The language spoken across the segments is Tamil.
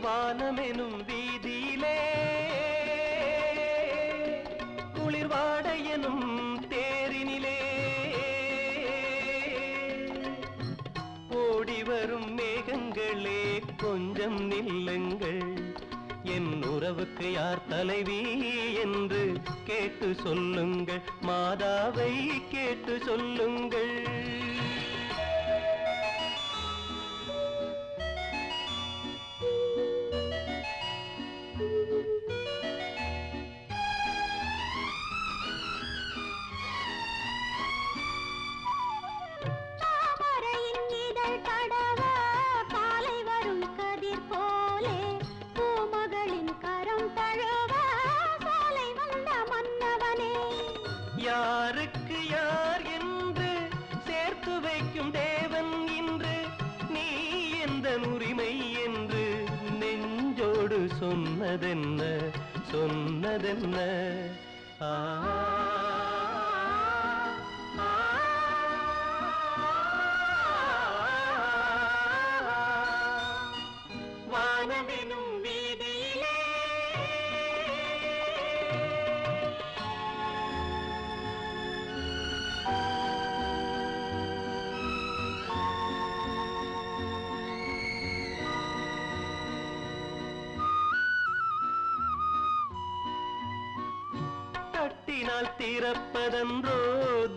வானமெனும் வீதியிலே குளிர்வாடையெனும் தேரினிலே ஓடி வரும் மேகங்களே கொஞ்சம் நில்லுங்கள், என் உறவுக்கு யார் தலைவி என்று கேட்டு சொல்லுங்கள், மாதாவை கேட்டு சொல்லுங்கள். யாருக்கு யார் என்று சேர்த்து வைக்கும் தேவன் இன்று, நீ எந்த உரிமை என்று நெஞ்சோடு சொன்னதென்ன சொன்னதென்ன. வானமெனும் வீதியிலே தட்டினால் திறப்பதன்றோ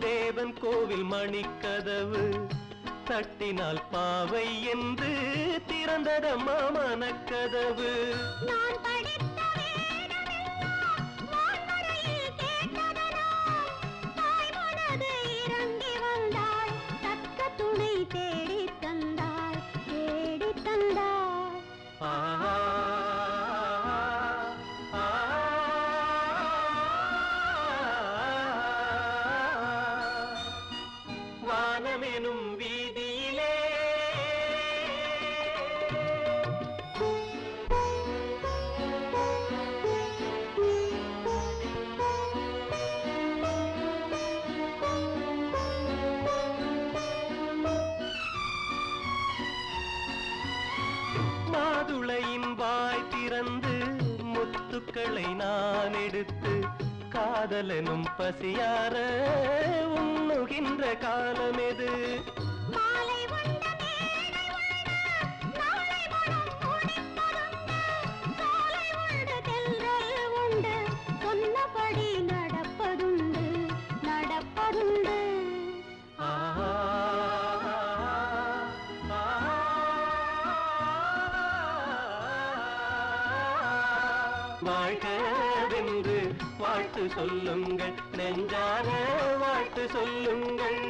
தேவன் கோவில் மணிக்கதவு, தட்டினால் பாவை என்று திறந்ததம்மா மனக்கதவு. நான் படித்த வேதமெல்லாம் வான்மழையில் கேட்டதனால் தாய் மனது இறங்கி வந்தாள், தக்க துணை தேடித் தந்தாள் தேடித் தந்தாள். வானமெனும் வீதியிலே மாதுளையின் வாய் திறந்து முத்துக்களை நான் எடுத்து காதலனும் பசியார உண்ணுகின்ற காலமெது. மாலை உண்ட மேடை உண்டு, நாளை மனம் முடிப்பதுண்டு, சோலை உண்டு தென்றல் உண்டு, சொன்னபடி நடப்பதுண்டு நடப்பதுண்டு. வாழ்கவென்று வாழ்த்து சொல்லுங்கள், நெஞ்சார வாழ்த்து சொல்லுங்கள்.